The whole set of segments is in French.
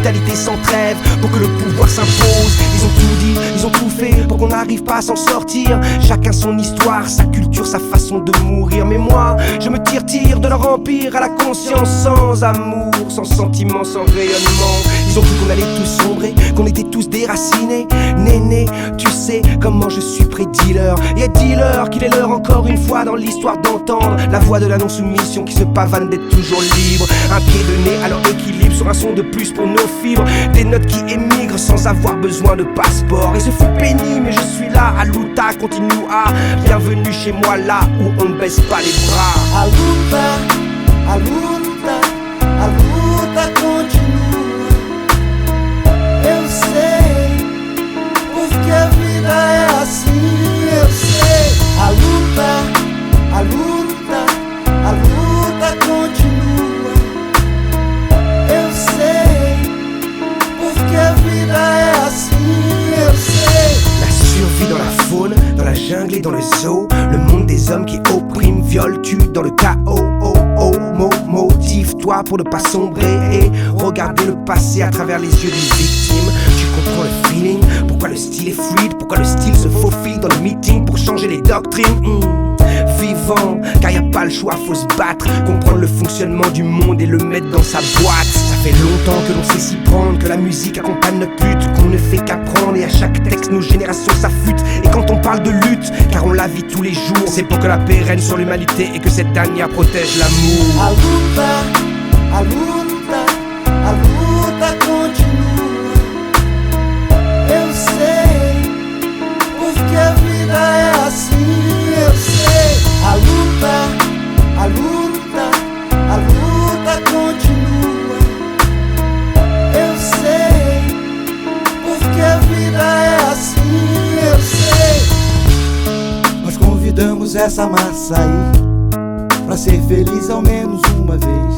brutalité sans trêve pour que le pouvoir s'impose. Ils ont tout dit, ils ont tout fait pour qu'on n'arrive pas à s'en sortir. Chacun son histoire, sa culture, sa façon de mourir. Mais moi, je me tire de leur empire à la conscience, sans amour, sans sentiment, sans rayonnement. Ils ont cru qu'on allait tous sombrer, qu'on était tous déracinés. Néné, tu sais comment je suis pré-dealer. Et dealer qu'il est l'heure encore une fois dans l'histoire d'entendre la voix de la non-soumission qui se pavane d'être toujours libre. Un pied de nez à leur équilibre sur un son de plus pour nos fibres. Des notes qui émigrent sans avoir besoin de passeport. Et ce fut pénible mais je suis là, à Luta, continue à. Bienvenue chez moi là où on ne baisse pas les bras. A luta, a luta, a luta continua. Eu sei, porque a vida é assim, eu sei. A luta, a luta, a luta continua. Eu sei, porque a vida é assim, eu sei. La survie dans la faune, dans la jungle et dans le zoo. Le monde des hommes qui oppriment, violent, tuent dans le chaos. Motive-toi pour ne pas sombrer et regarder le passé à travers les yeux d'une victime. Tu comprends le feeling, pourquoi le style est fluide, pourquoi le style se faufile dans le meeting pour changer les doctrines. Vivant, car y a pas le choix, faut se battre, comprendre le fonctionnement du monde et le mettre dans sa boîte. Ça fait longtemps que l'on sait s'y prendre, que la musique accompagne notre lutte, qu'on ne fait qu'apprendre et à chaque texte nos générations s'affûtent. Et quand on parle de lutte, car on la vit tous les jours, c'est pour que la paix règne sur l'humanité et que cette dernière protège l'amour. A luta, a luta, a luta continua. Eu sei, porque a vida é assim, eu sei. A luta, a luta, a luta continua. Eu sei, porque a vida é assim, eu sei. Nós convidamos essa massa aí pra ser feliz ao menos uma vez,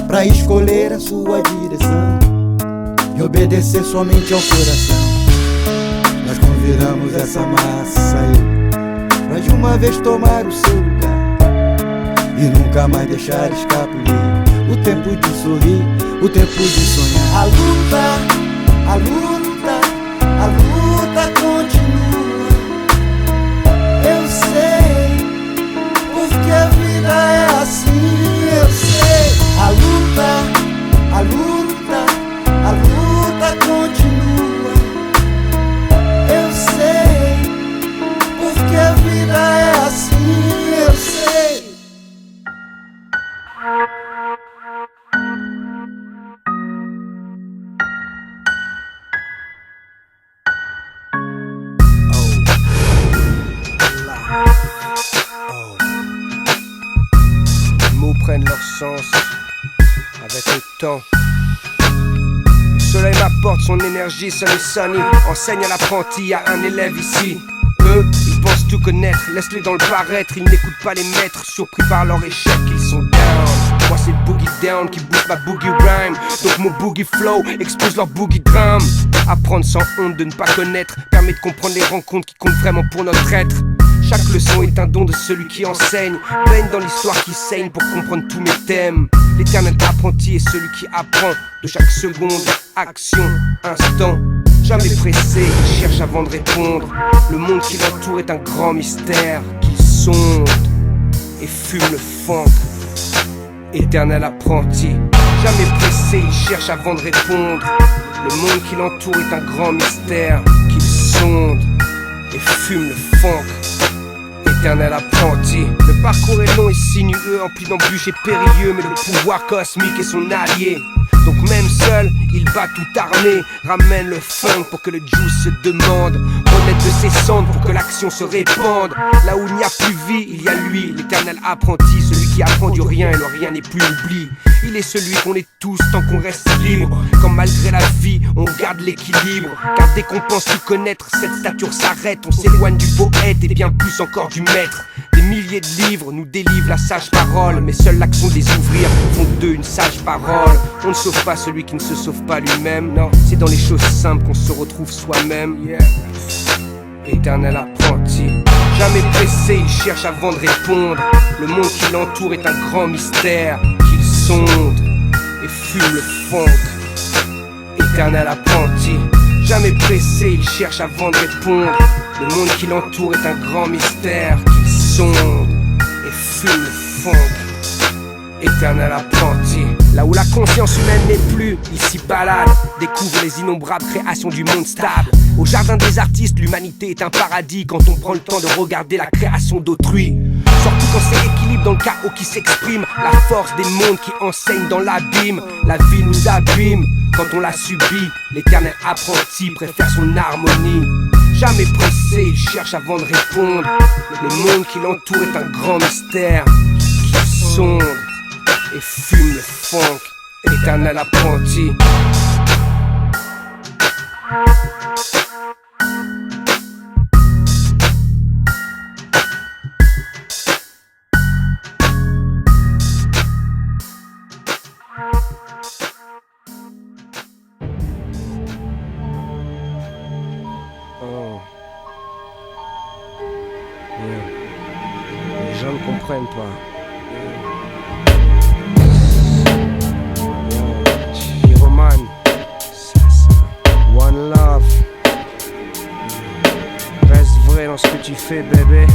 pra escolher a sua direção e obedecer somente ao coração. Nós convidamos essa massa aí pra de uma vez tomar o seu lugar e nunca mais deixar escapulir o tempo de sorrir, o tempo de sonhar. A luta, a luta, a luta continua. Eu sei, porque a vida é assim, eu sei. A luta, a luta, a luta continua. Eu sei, porque a vida é assim, eu sei. Les mots prennent leur sens avec le temps. Le soleil m'apporte son énergie, Sun et Sunny enseigne à l'apprenti, à un élève ici. Eux, ils pensent tout connaître, laisse-les dans le paraître. Ils n'écoutent pas les maîtres, surpris par leur échec, ils sont down. Moi c'est Boogie Down qui booste ma boogie rhyme. Donc mon boogie flow expose leur boogie drum. Apprendre sans honte de ne pas connaître permet de comprendre les rencontres qui comptent vraiment pour notre être. Chaque leçon est un don de celui qui enseigne. Baigne dans l'histoire qui saigne pour comprendre tous mes thèmes. L'éternel apprenti est celui qui apprend de chaque seconde, action, instant. Jamais pressé, il cherche avant de répondre. Le monde qui l'entoure est un grand mystère qu'il sonde et fume le funk. Éternel apprenti, jamais pressé, il cherche avant de répondre. Le monde qui l'entoure est un grand mystère qu'il sonde et fume le funk. Éternel apprenti. Le parcours est long et sinueux, empli d'embûches et périlleux, mais le pouvoir cosmique est son allié. Donc même seul, il bat toute armée, ramène le funk pour que le juice se demande, renaître de ses cendres pour que l'action se répande. Là où il n'y a plus vie, il y a lui, l'éternel apprenti, celui qui apprend du rien et le rien n'est plus oubli. Il est celui qu'on est tous tant qu'on reste libre, quand malgré la vie on garde l'équilibre. Car dès qu'on pense tout connaître, cette stature s'arrête, on s'éloigne du poète et bien plus encore du maître. Des milliers de livres nous délivrent la sage parole, mais seule l'action de les ouvrir font d'eux une sage parole. On ne sauve pas celui qui ne se sauve pas lui-même, non, c'est dans les choses simples qu'on se retrouve soi-même. Éternel apprenti, jamais pressé, il cherche avant de répondre. Le monde qui l'entoure est un grand mystère qu'il sonde et fume le funk. éternel apprenti. Jamais pressé, il cherche avant de répondre. Le monde qui l'entoure est un grand mystère qu'il sonde et fume le funk. Éternel apprenti. Là où la conscience humaine n'est plus, il s'y balade, découvre les innombrables créations du monde stable. Au jardin des artistes, l'humanité est un paradis quand on prend le temps de regarder la création d'autrui. Surtout quand c'est l'équilibre dans le chaos qui s'exprime, la force des mondes qui enseignent dans l'abîme. La vie nous abîme quand on la subit. L'éternel apprenti préfère son harmonie. Jamais pressé, il cherche avant de répondre. Le monde qui l'entoure est un grand mystère qui sonde et fume le funk. Éternel apprenti. Oh. Les gens ne comprennent pas. Pyroman, One Love. Reste vrai dans ce que tu fais, bébé.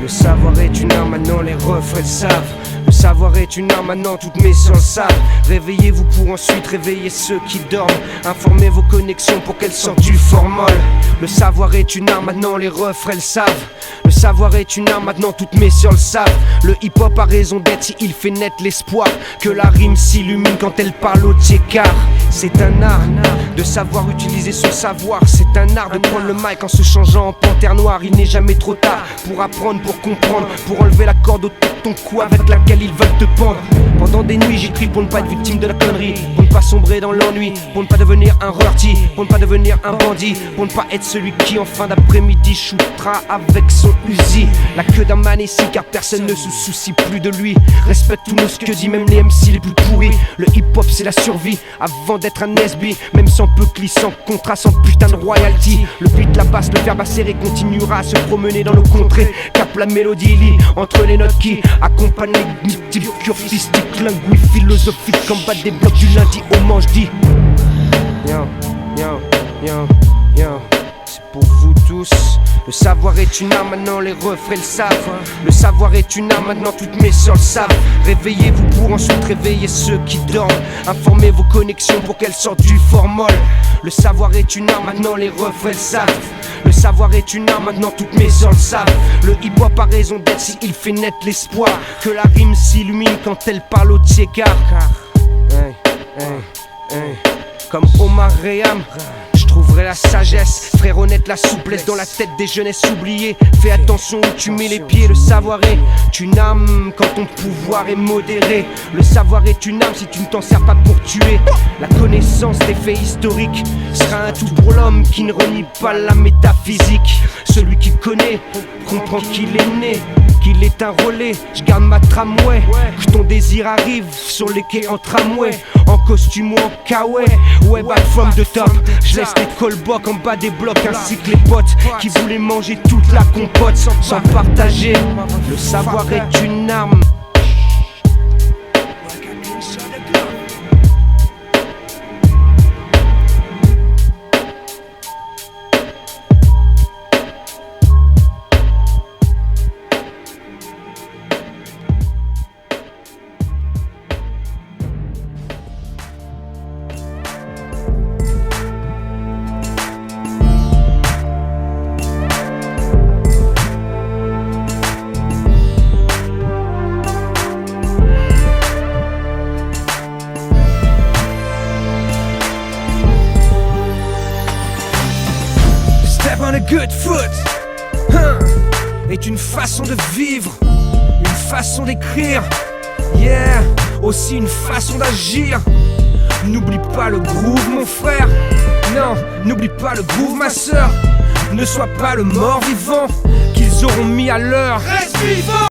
Le savoir est une arme, maintenant les refrains le savent. Le savoir est une arme, maintenant toutes mes sens savent. Réveillez-vous pour ensuite réveiller ceux qui dorment. Informez vos connexions pour qu'elles sortent du formol. Le savoir est une arme, maintenant les refrains le savent. Le savoir est une arme, maintenant toutes mes sœurs le savent. Le hip-hop a raison d'être si il fait naître l'espoir que la rime s'illumine quand elle parle au tiers-quart. C'est un art de savoir utiliser son savoir. C'est un art de prendre le mic en se changeant en panthère noire. Il n'est jamais trop tard pour apprendre, pour comprendre, pour enlever la corde autour de ton cou avec laquelle ils veulent te pendre. Pendant des nuits j'écris pour ne pas être victime de la connerie, pour ne pas sombrer dans l'ennui, pour ne pas devenir un rorty, pour ne pas devenir un bandit, pour ne pas être celui qui en fin d'après-midi shootera avec son Uzi. La queue d'un man ici car personne ne se soucie plus de lui. Respecte tous nos ce que dit même les MC les plus pourris. Le hip-hop c'est la survie avant d'être un SB. Même sans peu sans contrat, sans putain de royalty. Le beat, la basse, le verbe acéré continuera à se promener dans nos contrées. Cap la mélodie lit entre les notes qui accompagnent les types curfistiques, linguis philosophiques, combat des blocs du lundi au manche dit. Yo, yo, yo, yo, c'est pour vous tous. Le savoir est une arme, maintenant les refrains le savent. Le savoir est une arme, maintenant toutes mes sœurs le savent. Réveillez-vous pour ensuite réveiller ceux qui dorment. Informez vos connexions pour qu'elles sortent du formol. Le savoir est une arme, maintenant les refrains le savent. Le savoir est une arme, maintenant toutes mes sœurs le savent. Le hip-hop a raison d'être si il fait naître l'espoir que la rime s'illumine quand elle parle au tiers-quart. Hey, hey, hey. Comme Omar Rayam, je trouverai la sagesse, frère honnête, la souplesse dans la tête des jeunesses oubliées. Fais attention où tu mets les pieds, le savoir est une arme quand ton pouvoir est modéré. Le savoir est une arme si tu ne t'en sers pas pour tuer. La connaissance des faits historiques sera un tout pour l'homme qui ne renie pas la métaphysique. Celui qui connaît comprend qu'il est né, qu'il est un relais. Je garde ma tramway, que ton désir arrive sur les quais en tramway, en costume ou en kawaii. Ouais, back from the top. Je laisse les callbacks en bas des blocs ainsi que les potes qui voulaient manger toute la compote sans partager. Le savoir est une arme. On a good foot est une façon de vivre, une façon d'écrire, yeah, aussi une façon d'agir. N'oublie pas le groove mon frère, non, n'oublie pas le groove ma sœur. Ne sois pas le mort vivant qu'ils auront mis à l'heure. Reste vivant.